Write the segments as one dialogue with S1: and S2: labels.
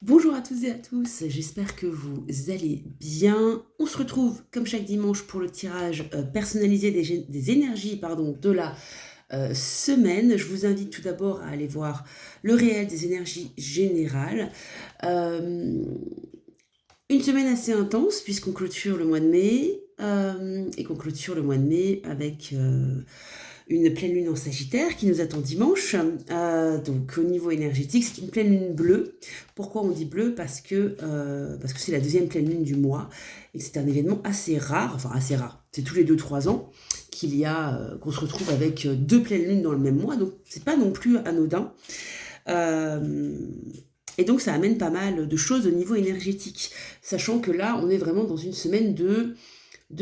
S1: Bonjour à toutes et à tous, j'espère que vous allez bien. On se retrouve comme chaque dimanche pour le tirage personnalisé des énergies de la semaine. Je vous invite tout d'abord à aller voir le réel des énergies générales. Euh, une semaine assez intense puisqu'on clôture le mois de mai et qu'on clôture le mois de mai avec une pleine lune en Sagittaire qui nous attend dimanche. Donc au niveau énergétique, c'est une pleine lune bleue. Pourquoi on dit bleu? Parce que c'est la deuxième pleine lune du mois et que c'est un événement assez rare, enfin assez rare. C'est tous les 2-3 ans qu'on se retrouve avec deux pleines lunes dans le même mois, donc c'est pas non plus anodin. Euh, et donc ça amène pas mal de choses au niveau énergétique, sachant que là on est vraiment dans une semaine de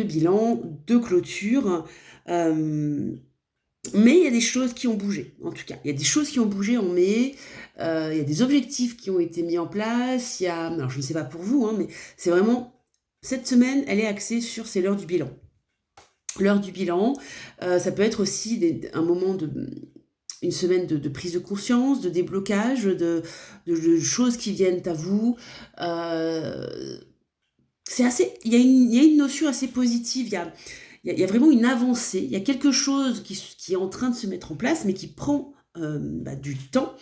S1: bilan, de clôture. Euh, mais il y a des choses qui ont bougé, en tout cas. Il y a des choses qui ont bougé en mai, il y a des objectifs qui ont été mis en place, alors je ne sais pas pour vous, hein, mais c'est vraiment, cette semaine, elle est axée sur, c'est l'heure du bilan. L'heure du bilan, ça peut être aussi un moment une semaine de prise de conscience, de déblocage, de choses qui viennent à vous. Euh, il y a une notion assez positive, il y a vraiment une avancée, il y a quelque chose qui est en train de se mettre en place, mais qui prend du temps.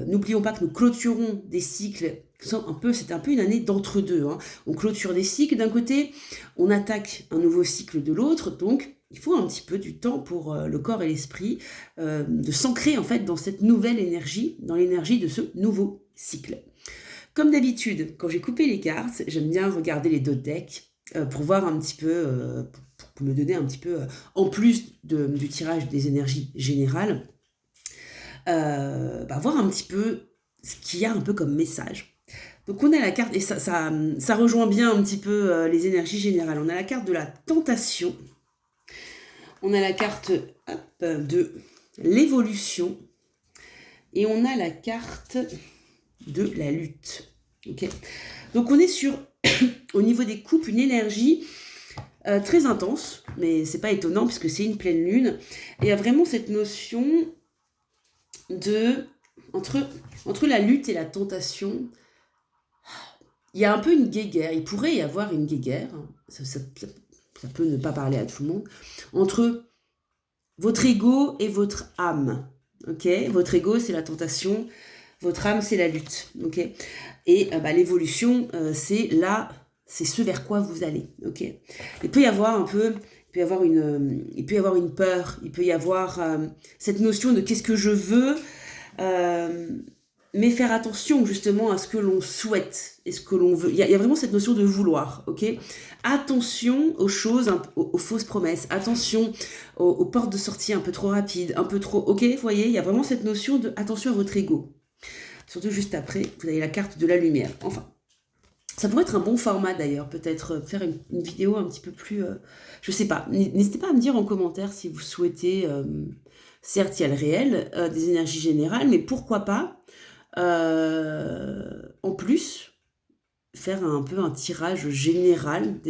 S1: N'oublions pas que nous clôturons des cycles, c'est un peu une année d'entre-deux, hein. On clôture des cycles d'un côté, on attaque un nouveau cycle de l'autre, donc il faut un petit peu du temps pour le corps et l'esprit de s'ancrer en fait dans cette nouvelle énergie, dans l'énergie de ce nouveau cycle. Comme d'habitude, quand j'ai coupé les cartes, j'aime bien regarder les deux decks pour voir un petit peu, pour me donner un petit peu, en plus du tirage des énergies générales, voir un petit peu ce qu'il y a un peu comme message. Donc on a la carte, et ça rejoint bien un petit peu les énergies générales. On a la carte de la tentation, on a la carte de l'évolution, et on a la carte de la lutte. Okay. Donc on est sur, au niveau des coupes, une énergie très intense, mais c'est pas étonnant puisque c'est une pleine lune. Et il y a vraiment cette notion de entre la lutte et la tentation, il y a un peu une guéguerre. Il pourrait y avoir une guéguerre, ça peut ne pas parler à tout le monde, entre votre ego et votre âme. Ok, votre ego c'est la tentation, votre âme c'est la lutte. Ok, et l'évolution c'est ce vers quoi vous allez. Ok, il peut y avoir il peut y avoir une peur, il peut y avoir cette notion de qu'est-ce que je veux. Euh, mais faire attention justement à ce que l'on souhaite et ce que l'on veut. Il y a vraiment cette notion de vouloir, ok? Attention aux choses, aux fausses promesses. Attention aux portes de sortie un peu trop rapides, un peu trop, ok? Vous voyez, il y a vraiment cette notion de attention à votre ego. Surtout juste après, vous avez la carte de la lumière. Enfin, ça pourrait être un bon format d'ailleurs, peut-être faire une vidéo un petit peu plus... je sais pas, n'hésitez pas à me dire en commentaire si vous souhaitez... certes, il y a le réel des énergies générales, mais pourquoi pas en plus, faire un peu un tirage général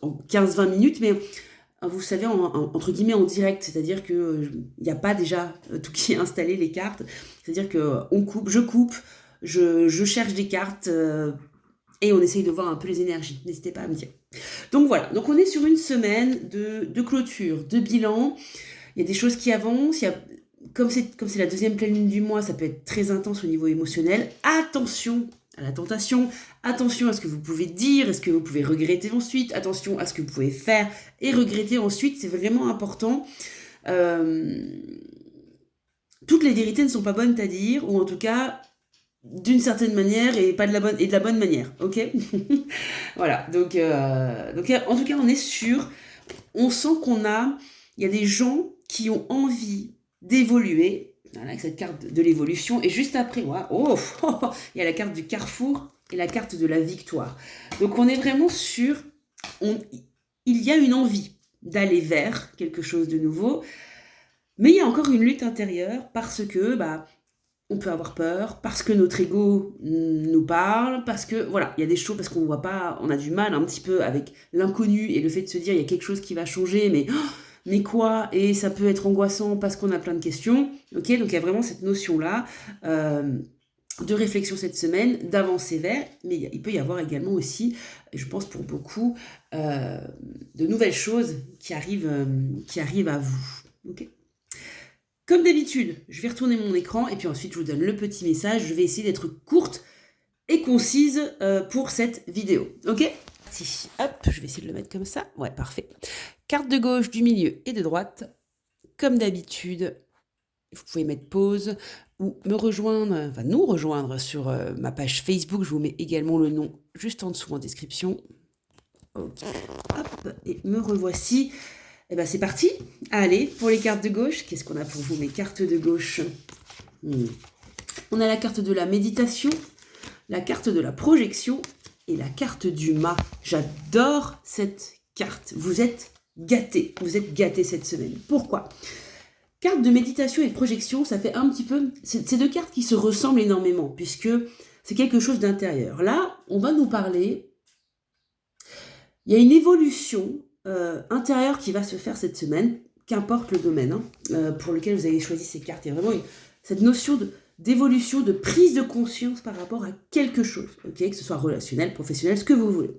S1: en 15-20 minutes, mais vous savez, entre guillemets en direct, c'est-à-dire que il n'y a pas déjà tout qui est installé, les cartes, c'est-à-dire que je coupe, je cherche des cartes et on essaye de voir un peu les énergies. N'hésitez pas à me dire. Donc voilà, donc on est sur une semaine de clôture, de bilan. Il y a des choses qui avancent, comme c'est la deuxième pleine lune du mois, ça peut être très intense au niveau émotionnel. Attention à la tentation, attention à ce que vous pouvez dire, à ce que vous pouvez regretter ensuite, attention à ce que vous pouvez faire et regretter ensuite, c'est vraiment important. Euh, Toutes les vérités ne sont pas bonnes à dire, ou en tout cas d'une certaine manière et pas de la bonne manière, ok. Voilà, donc en tout cas on est sûr, on sent il y a des gens qui ont envie d'évoluer, voilà, avec cette carte de l'évolution, et juste après, il y a la carte du carrefour et la carte de la victoire. Donc on est vraiment sûr, il y a une envie d'aller vers quelque chose de nouveau, mais il y a encore une lutte intérieure parce que on peut avoir peur, parce que notre ego nous parle, parce que voilà, il y a des choses, parce qu'on voit pas, on a du mal un petit peu avec l'inconnu et le fait de se dire il y a quelque chose qui va changer, mais quoi? Et ça peut être angoissant parce qu'on a plein de questions, ok? Donc il y a vraiment cette notion-là. de réflexion cette semaine, d'avancée vers, mais il peut y avoir également aussi, je pense pour beaucoup, de nouvelles choses qui arrivent à vous. Ok. Comme d'habitude, je vais retourner mon écran et puis ensuite je vous donne le petit message. Je vais essayer d'être courte et concise pour cette vidéo. Ok. Si, hop, je vais essayer de le mettre comme ça. Ouais, parfait. Carte de gauche, du milieu et de droite. Comme d'habitude, vous pouvez mettre pause ou me rejoindre, enfin nous rejoindre sur ma page Facebook. Je vous mets également le nom juste en dessous en description. Ok, hop, et me revoici. Et ben c'est parti. Allez, pour les cartes de gauche, qu'est-ce qu'on a pour vous, mes cartes de gauche? On a la carte de la méditation, la carte de la projection et la carte du mât. J'adore cette carte. Vous êtes gâtés cette semaine. Pourquoi? Carte de méditation et de projection, ça fait un petit peu... C'est deux cartes qui se ressemblent énormément, puisque c'est quelque chose d'intérieur. Là, on va nous parler... Il y a une évolution intérieure qui va se faire cette semaine, qu'importe le domaine pour lequel vous avez choisi ces cartes. Il y a vraiment cette notion d'évolution, de prise de conscience par rapport à quelque chose, okay, que ce soit relationnel, professionnel, ce que vous voulez.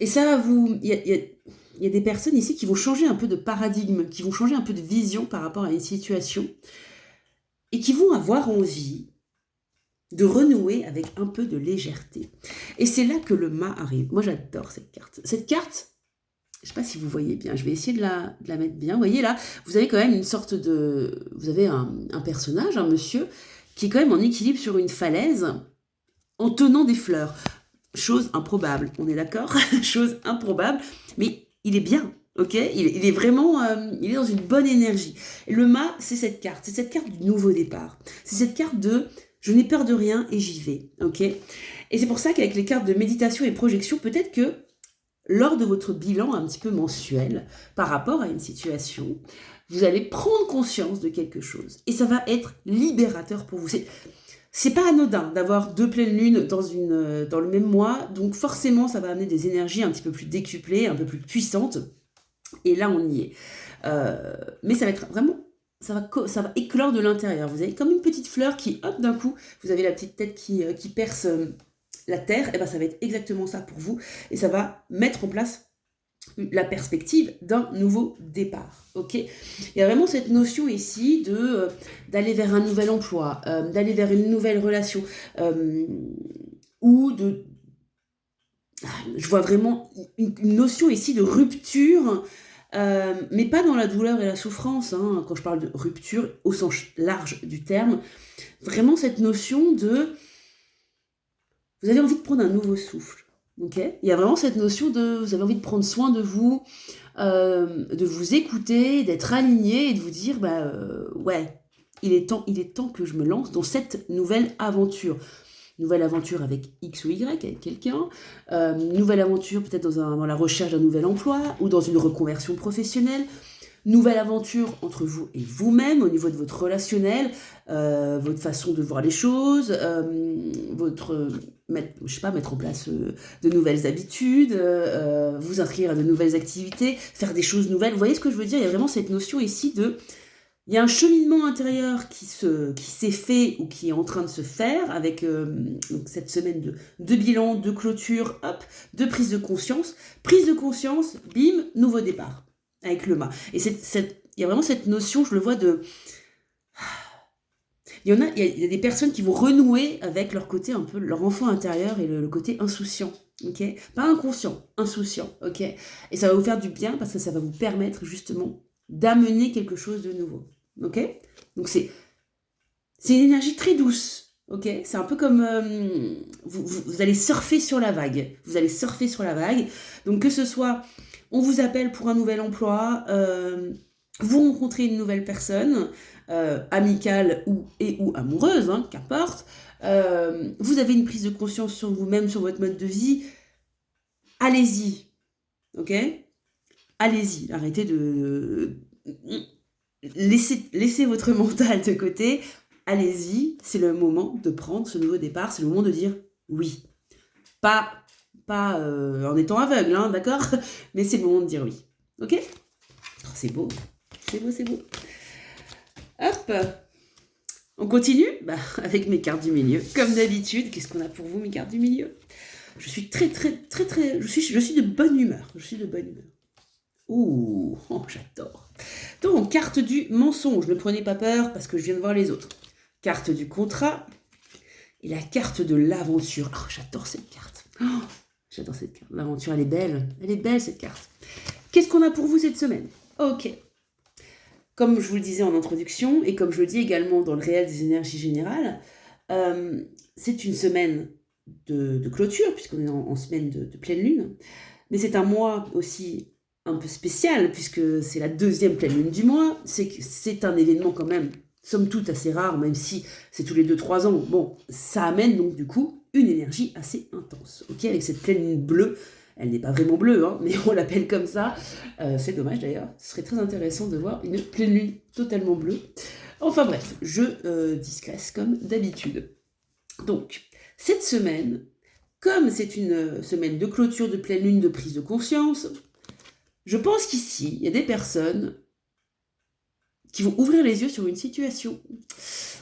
S1: Et ça va vous... Il y a des personnes ici qui vont changer un peu de paradigme, qui vont changer un peu de vision par rapport à une situation et qui vont avoir envie de renouer avec un peu de légèreté. Et c'est là que le mât arrive. Moi, j'adore cette carte. Cette carte, je ne sais pas si vous voyez bien, je vais essayer de la mettre bien. Vous voyez là, vous avez quand même une sorte de... Vous avez un personnage, un monsieur, qui est quand même en équilibre sur une falaise en tenant des fleurs. Chose improbable, on est d'accord? Chose improbable, mais il est bien, ok? Il est vraiment, il est dans une bonne énergie. Et le mât, c'est cette carte du nouveau départ. C'est cette carte de je n'ai peur de rien et j'y vais, ok? Et c'est pour ça qu'avec les cartes de méditation et projection, peut-être que lors de votre bilan un petit peu mensuel par rapport à une situation, vous allez prendre conscience de quelque chose et ça va être libérateur pour vous. C'est pas anodin d'avoir 2 pleines lunes dans le même mois, donc forcément ça va amener des énergies un petit peu plus décuplées, un peu plus puissantes, et là on y est. Mais ça va être vraiment, ça va éclore de l'intérieur. Vous avez comme une petite fleur qui, hop, d'un coup, vous avez la petite tête qui perce la terre, et ben ça va être exactement ça pour vous, et ça va mettre en place la perspective d'un nouveau départ, ok? Il y a vraiment cette notion ici d'aller vers un nouvel emploi, d'aller vers une nouvelle relation, ou de... Je vois vraiment une notion ici de rupture, mais pas dans la douleur et la souffrance, quand je parle de rupture au sens large du terme, vraiment cette notion de... Vous avez envie de prendre un nouveau souffle. Okay. Il y a vraiment cette notion de vous avez envie de prendre soin de vous écouter, d'être aligné et de vous dire ouais, il est temps que je me lance dans cette nouvelle aventure. Nouvelle aventure avec X ou Y, avec quelqu'un, nouvelle aventure peut-être dans la recherche d'un nouvel emploi ou dans une reconversion professionnelle, nouvelle aventure entre vous et vous-même au niveau de votre relationnel, votre façon de voir les choses, mettre en place de nouvelles habitudes, vous inscrire à de nouvelles activités, faire des choses nouvelles. Vous voyez ce que je veux dire? Il y a vraiment cette notion ici il y a un cheminement intérieur qui s'est fait ou qui est en train de se faire avec donc cette semaine de bilan, de clôture, hop, de prise de conscience. Prise de conscience, bim, nouveau départ avec le mât. Et il y a vraiment cette notion, je le vois il y a des personnes qui vont renouer avec leur côté un peu, leur enfant intérieur et le côté insouciant, ok? Pas inconscient, insouciant, ok? Et ça va vous faire du bien parce que ça va vous permettre justement d'amener quelque chose de nouveau, ok? Donc c'est une énergie très douce, ok? C'est un peu comme vous allez surfer sur la vague, donc que ce soit on vous appelle pour un nouvel emploi, vous rencontrez une nouvelle personne, amicale ou amoureuse, qu'importe, vous avez une prise de conscience sur vous-même, sur votre mode de vie, allez-y, ok? Allez-y, arrêtez de... Laissez votre mental de côté, allez-y, c'est le moment de prendre ce nouveau départ, c'est le moment de dire oui. Pas en étant aveugle, d'accord? Mais c'est le moment de dire oui. Ok? Oh, c'est beau. Hop. On continue avec mes cartes du milieu. Comme d'habitude, qu'est-ce qu'on a pour vous, mes cartes du milieu? Je suis très, je suis de bonne humeur. Je suis de bonne humeur. Ouh, oh, j'adore. Donc, carte du mensonge. Ne prenez pas peur parce que je viens de voir les autres. Carte du contrat et la carte de l'aventure. Oh, j'adore cette carte. Oh, j'adore cette carte. L'aventure, elle est belle. Elle est belle, cette carte. Qu'est-ce qu'on a pour vous cette semaine? Ok. Comme je vous le disais en introduction, et comme je le dis également dans le réel des énergies générales, c'est une semaine de clôture, puisqu'on est en semaine de pleine lune. Mais c'est un mois aussi un peu spécial, puisque c'est la deuxième pleine lune du mois. C'est un événement quand même, somme toute, assez rare, même si c'est tous les 2-3 ans. Bon, ça amène donc du coup une énergie assez intense, ok, avec cette pleine lune bleue. Elle n'est pas vraiment bleue, hein, mais on l'appelle comme ça. C'est dommage d'ailleurs. Ce serait très intéressant de voir une pleine lune totalement bleue. Enfin bref, je discrète comme d'habitude. Donc, cette semaine, comme c'est une semaine de clôture, de pleine lune, de prise de conscience, je pense qu'ici, il y a des personnes qui vont ouvrir les yeux sur une situation,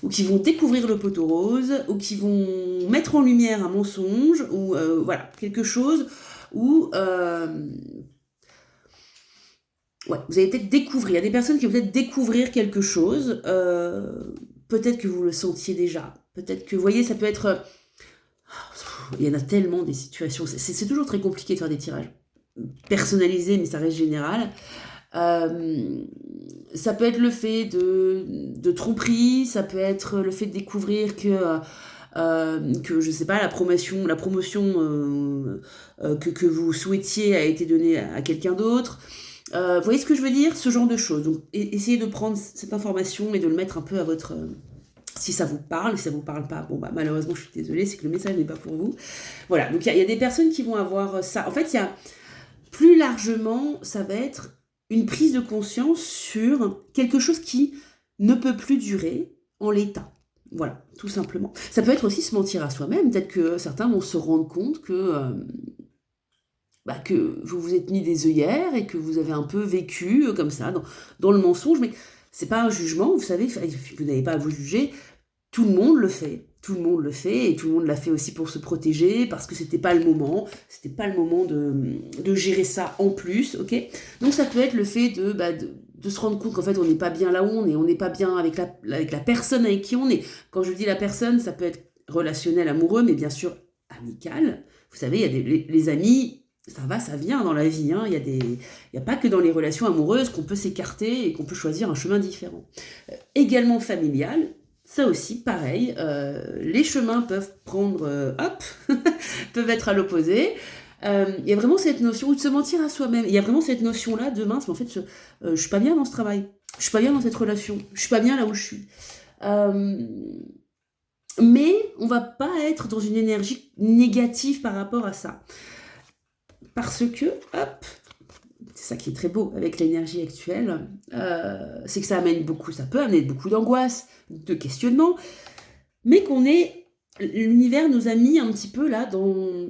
S1: ou qui vont découvrir le poteau rose, ou qui vont mettre en lumière un mensonge, ou voilà, quelque chose où ouais, vous allez peut-être découvrir, il y a des personnes qui vont peut-être découvrir quelque chose, peut-être que vous le sentiez déjà, peut-être que, vous voyez, ça peut être, il y en a tellement des situations, c'est toujours très compliqué de faire des tirages personnalisés, mais ça reste général. Ça peut être le fait de tromperie, ça peut être le fait de découvrir que je sais pas, la promotion que vous souhaitiez a été donnée à quelqu'un d'autre. Vous voyez ce que je veux dire? Ce genre de choses. Donc, essayez de prendre cette information et de le mettre un peu à votre... si ça vous parle, si ça vous parle pas, bon malheureusement je suis désolée, c'est que le message n'est pas pour vous. Voilà, donc il y a des personnes qui vont avoir ça. En fait, il y a plus largement, ça va être une prise de conscience sur quelque chose qui ne peut plus durer en l'état. Voilà, tout simplement. Ça peut être aussi se mentir à soi-même. Peut-être que certains vont se rendre compte que vous vous êtes mis des œillères et que vous avez un peu vécu comme ça, dans le mensonge. Mais c'est pas un jugement, vous savez, vous n'avez pas à vous juger. Tout le monde le fait. Tout le monde le fait, et tout le monde l'a fait aussi pour se protéger, parce que c'était pas le moment de gérer ça en plus, ok? Donc ça peut être le fait de se rendre compte qu'en fait on n'est pas bien là où on n'est pas bien avec la personne avec qui on est. Quand je dis la personne, ça peut être relationnel, amoureux, mais bien sûr amical. Vous savez, il y a les amis, ça va, ça vient dans la vie, hein. Il y a pas que dans les relations amoureuses qu'on peut s'écarter et qu'on peut choisir un chemin différent. Également familial. Ça aussi, pareil, les chemins peuvent prendre, peuvent être à l'opposé. Il y a vraiment cette notion, ou de se mentir à soi-même, il y a vraiment cette notion-là de mince, mais en fait, je suis pas bien dans ce travail, je suis pas bien dans cette relation, je suis pas bien là où je suis. Mais on va pas être dans une énergie négative par rapport à ça. Parce que, c'est ça qui est très beau avec l'énergie actuelle, c'est que ça peut amener beaucoup d'angoisse, de questionnement, mais l'univers nous a mis un petit peu là dans...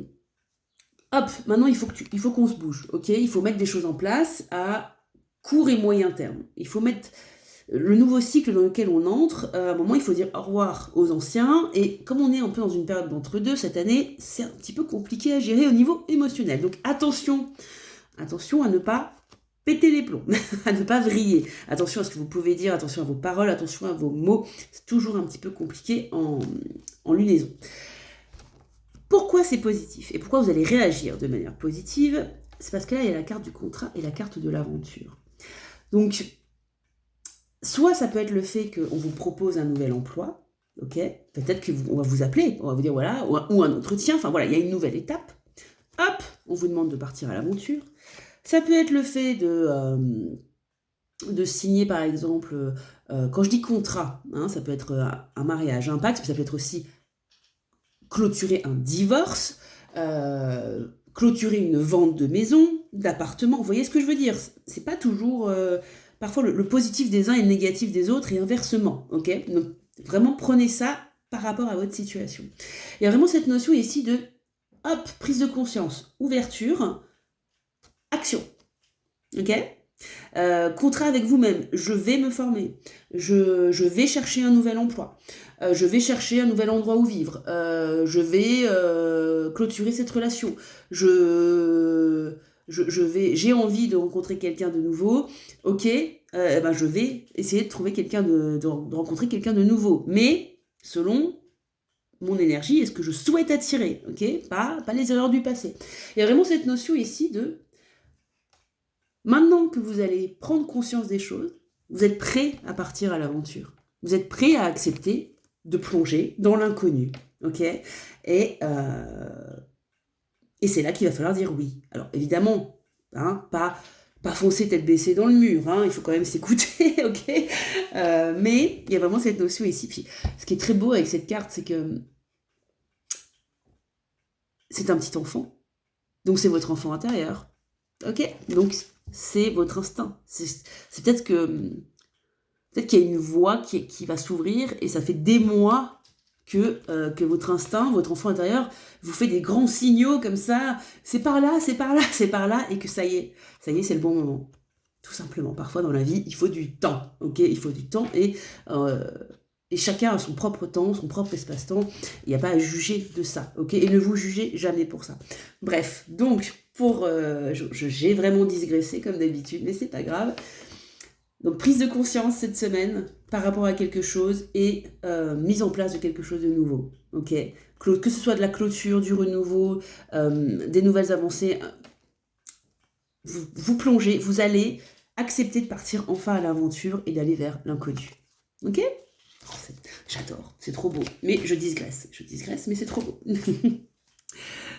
S1: Hop, maintenant il faut qu'on se bouge, ok? Il faut mettre des choses en place à court et moyen terme. Il faut mettre le nouveau cycle dans lequel on entre. À un moment, il faut dire au revoir aux anciens, et comme on est un peu dans une période d'entre-deux, cette année, c'est un petit peu compliqué à gérer au niveau émotionnel. Donc attention à ne pas péter les plombs, à ne pas vriller. Attention à ce que vous pouvez dire, attention à vos paroles, attention à vos mots. C'est toujours un petit peu compliqué en lunaison. Pourquoi c'est positif et pourquoi vous allez réagir de manière positive? C'est parce que là, il y a la carte du contrat et la carte de l'aventure. Donc, soit ça peut être le fait qu'on vous propose un nouvel emploi, ok? Peut-être qu'on va vous appeler, on va vous dire voilà, ou un entretien, enfin voilà, il y a une nouvelle étape. Hop, on vous demande de partir à l'aventure. Ça peut être le fait de signer, par exemple, quand je dis contrat, hein, ça peut être un mariage, un pacte, mais ça peut être aussi clôturer un divorce, clôturer une vente de maison, d'appartement. Vous voyez ce que je veux dire? C'est pas toujours... parfois, le positif des uns et le négatif des autres, et inversement, ok? Donc, vraiment, prenez ça par rapport à votre situation. Il y a vraiment cette notion ici de, hop, prise de conscience, ouverture, action. Ok? Contrat avec vous-même, je vais me former, je vais chercher un nouvel emploi, je vais chercher un nouvel endroit où vivre, je vais clôturer cette relation, j'ai envie de rencontrer quelqu'un de nouveau, ok, eh ben je vais essayer de trouver quelqu'un de rencontrer quelqu'un de nouveau, mais selon mon énergie et ce que je souhaite attirer, ok, pas les erreurs du passé. Il y a vraiment cette notion ici de maintenant que vous allez prendre conscience des choses, vous êtes prêt à partir à l'aventure. Vous êtes prêt à accepter de plonger dans l'inconnu, ok, et c'est là qu'il va falloir dire oui. Alors évidemment, hein, pas foncer tête baissée dans le mur, hein, il faut quand même s'écouter, ok, mais il y a vraiment cette notion ici. Puis, ce qui est très beau avec cette carte, c'est que c'est un petit enfant, donc c'est votre enfant intérieur, ok, donc c'est votre instinct. C'est peut-être qu'il y a une voie qui va s'ouvrir et ça fait des mois que votre instinct, votre enfant intérieur, vous fait des grands signaux comme ça, c'est par là, c'est par là, c'est par là, et que ça y est, c'est le bon moment. Tout simplement. Parfois dans la vie, il faut du temps, ok, il faut du temps et chacun a son propre temps, son propre espace-temps. Il n'y a pas à juger de ça, ok, et ne vous jugez jamais pour ça. Bref, donc j'ai vraiment digressé comme d'habitude, mais c'est pas grave. Donc prise de conscience cette semaine par rapport à quelque chose et mise en place de quelque chose de nouveau. Ok, que ce soit de la clôture, du renouveau, des nouvelles avancées, vous plongez, vous allez accepter de partir enfin à l'aventure et d'aller vers l'inconnu. Ok, j'adore, c'est trop beau. Mais je digresse, mais c'est trop beau.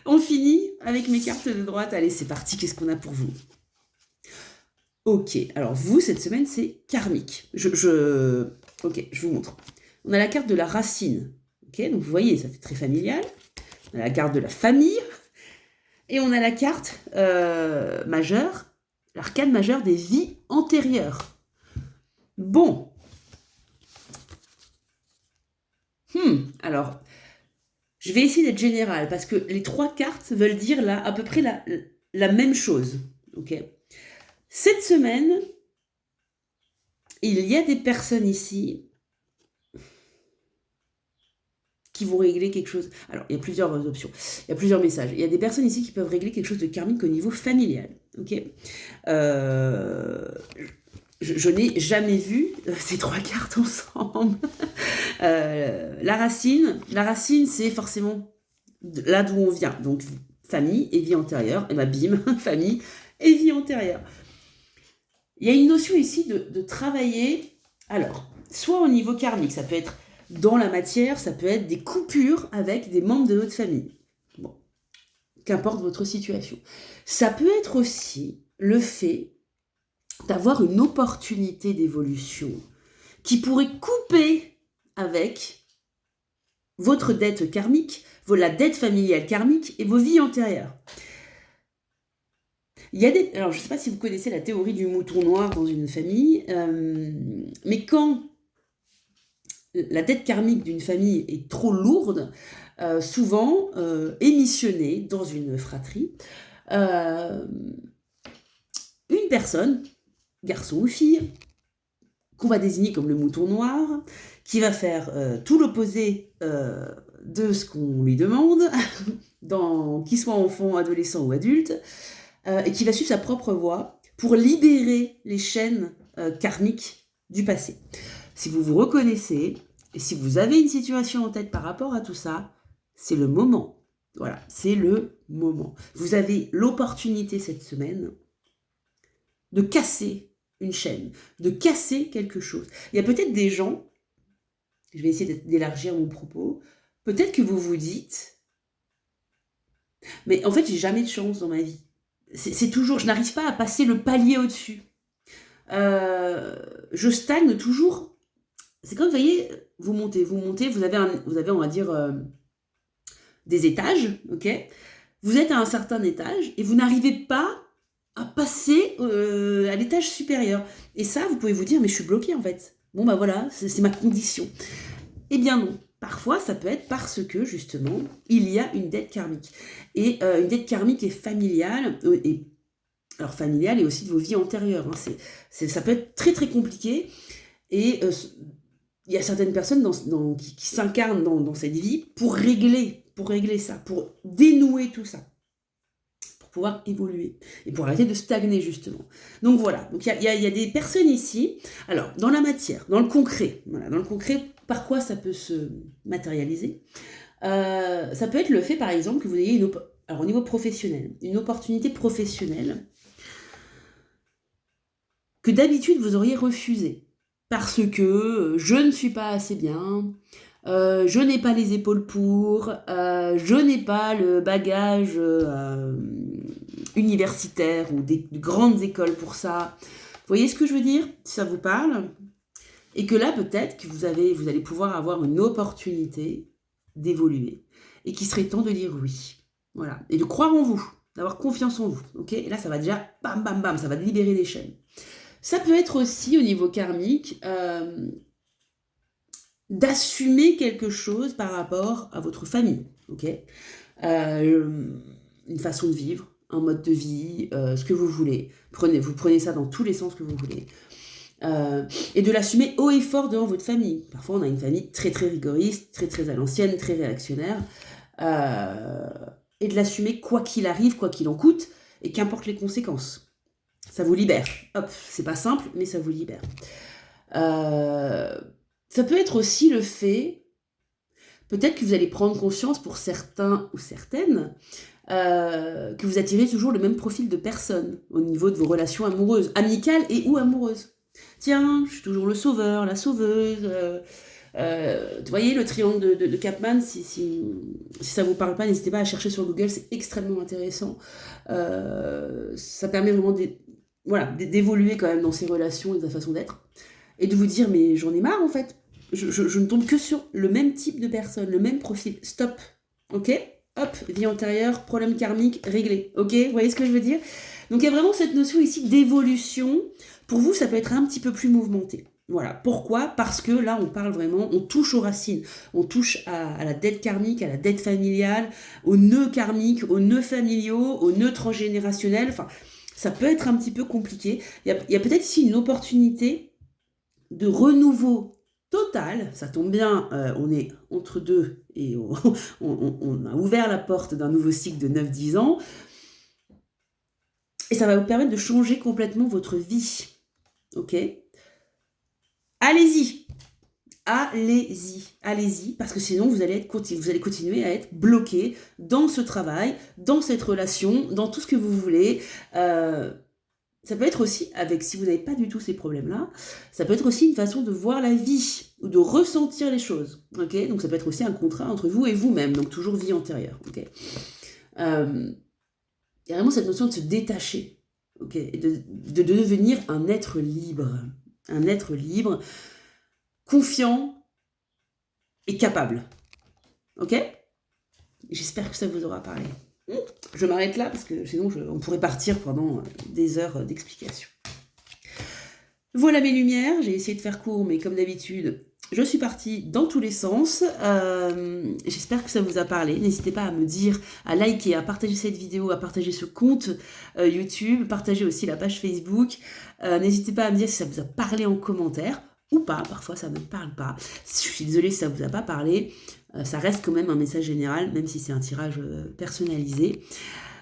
S1: On finit avec mes cartes de droite. Allez, c'est parti, qu'est-ce qu'on a pour vous ? Ok, alors vous, cette semaine, c'est karmique. Ok, je vous montre. On a la carte de la racine. Ok, donc vous voyez, ça fait très familial. On a la carte de la famille. Et on a la carte majeure, l'arcane majeure des vies antérieures. Bon. Alors, je vais essayer d'être générale, parce que les trois cartes veulent dire là à peu près la même chose. Ok. Cette semaine, il y a des personnes ici qui vont régler quelque chose. Alors, il y a plusieurs options, il y a plusieurs messages. Il y a des personnes ici qui peuvent régler quelque chose de karmique au niveau familial. Ok, je n'ai jamais vu ces trois cartes ensemble. La racine, c'est forcément là d'où on vient. Donc, famille et vie antérieure. Et bah, bim, famille et vie antérieure. Il y a une notion ici de travailler, alors, soit au niveau karmique, ça peut être dans la matière, ça peut être des coupures avec des membres de notre famille. Bon, qu'importe votre situation. Ça peut être aussi le fait d'avoir une opportunité d'évolution qui pourrait couper avec votre dette karmique, la dette familiale karmique et vos vies antérieures. Alors, je ne sais pas si vous connaissez la théorie du mouton noir dans une famille, mais quand la dette karmique d'une famille est trop lourde, souvent émissionnée dans une fratrie, une personne, garçon ou fille, qu'on va désigner comme le mouton noir, qui va faire tout l'opposé de ce qu'on lui demande, qu'il soit enfant, adolescent ou adulte, et qui va suivre sa propre voie pour libérer les chaînes karmiques du passé. Si vous vous reconnaissez, et si vous avez une situation en tête par rapport à tout ça, c'est le moment. Voilà, c'est le moment. Vous avez l'opportunité cette semaine de casser une chaîne, de casser quelque chose. Il y a peut-être des gens, je vais essayer d'élargir mon propos, peut-être que vous vous dites, mais en fait, j'ai jamais de chance dans ma vie. C'est toujours, je n'arrive pas à passer le palier au-dessus. Je stagne toujours. C'est comme, vous voyez, vous montez, vous avez, on va dire, des étages, ok ? Vous êtes à un certain étage et vous n'arrivez pas à passer à l'étage supérieur. Et ça, vous pouvez vous dire, mais je suis bloquée en fait. Bon, bah voilà, c'est ma condition. Eh bien non. Parfois, ça peut être parce que, justement, il y a une dette karmique. Et une dette karmique est familiale et alors familiale et aussi de vos vies antérieures, hein. Ça peut être très, très compliqué et il y a certaines personnes qui s'incarnent dans cette vie pour régler ça, pour dénouer tout ça, pour pouvoir évoluer et pour arrêter de stagner justement. Donc voilà, donc il y a des personnes ici, alors dans la matière, dans le concret, voilà, dans le concret, par quoi ça peut se matérialiser? Ça peut être le fait par exemple que vous ayez alors au niveau professionnel, une opportunité professionnelle que d'habitude vous auriez refusée. Parce que je ne suis pas assez bien, je n'ai pas les épaules pour, je n'ai pas le bagage universitaire ou des grandes écoles pour ça. Vous voyez ce que je veux dire? Si ça vous parle? Et que là, peut-être que vous allez pouvoir avoir une opportunité d'évoluer et qu'il serait temps de dire oui. Voilà. Et de croire en vous, d'avoir confiance en vous. Ok? Et là, ça va déjà, bam, bam, bam, ça va libérer des chaînes. Ça peut être aussi, au niveau karmique, d'assumer quelque chose par rapport à votre famille, ok? Une façon de vivre, un mode de vie, ce que vous voulez. Vous prenez ça dans tous les sens que vous voulez. Et de l'assumer haut et fort devant votre famille. Parfois, on a une famille très très rigoriste, très très à l'ancienne, très réactionnaire. Et de l'assumer quoi qu'il arrive, quoi qu'il en coûte, et qu'importe les conséquences. Ça vous libère. Hop, c'est pas simple, mais ça vous libère. Ça peut être aussi le fait, peut-être que vous allez prendre conscience pour certains ou certaines, que vous attirez toujours le même profil de personne au niveau de vos relations amoureuses, amicales et ou amoureuses. Tiens, je suis toujours le sauveur, la sauveuse. Vous voyez le triangle de Capman, si ça vous parle pas, n'hésitez pas à chercher sur Google, c'est extrêmement intéressant. Ça permet vraiment d'évoluer quand même dans ses relations et de sa façon d'être. Et de vous dire, mais j'en ai marre en fait. Je ne tombe que sur le même type de personne, le même profil. Stop. Ok? Hop, vie antérieure, problème karmique, réglé. Ok? Vous voyez ce que je veux dire? Donc il y a vraiment cette notion ici d'évolution. Pour vous, ça peut être un petit peu plus mouvementé. Voilà. Pourquoi? Parce que là, on parle vraiment, on touche aux racines. On touche à la dette karmique, à la dette familiale, aux nœuds karmiques, aux nœuds familiaux, aux nœuds transgénérationnels. Enfin, ça peut être un petit peu compliqué. Il y a peut-être ici une opportunité de renouveau total, ça tombe bien, on est entre deux et on a ouvert la porte d'un nouveau cycle de 9-10 ans, et ça va vous permettre de changer complètement votre vie, ok? Allez-y, allez-y, parce que sinon vous allez continuer à être bloqué dans ce travail, dans cette relation, dans tout ce que vous voulez. Ça peut être aussi, si vous n'avez pas du tout ces problèmes-là, ça peut être aussi une façon de voir la vie ou de ressentir les choses. Okay, donc ça peut être aussi un contrat entre vous et vous-même, donc toujours vie antérieure. Okay, il y a vraiment cette notion de se détacher, okay, et de devenir un être libre, confiant et capable. Ok? J'espère que ça vous aura parlé. Je m'arrête là parce que sinon on pourrait partir pendant des heures d'explication. Voilà mes lumières, j'ai essayé de faire court, mais comme d'habitude, je suis partie dans tous les sens. J'espère que ça vous a parlé. N'hésitez pas à me dire, à liker, à partager cette vidéo, à partager ce compte YouTube, partager aussi la page Facebook. N'hésitez pas à me dire si ça vous a parlé en commentaire ou pas. Parfois ça ne me parle pas. Je suis désolée si ça vous a pas parlé. Ça reste quand même un message général, même si c'est un tirage personnalisé.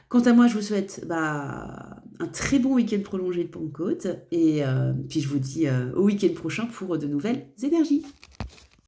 S1: Quant à moi, je vous souhaite un très bon week-end prolongé de Pentecôte. Et puis je vous dis au week-end prochain pour de nouvelles énergies.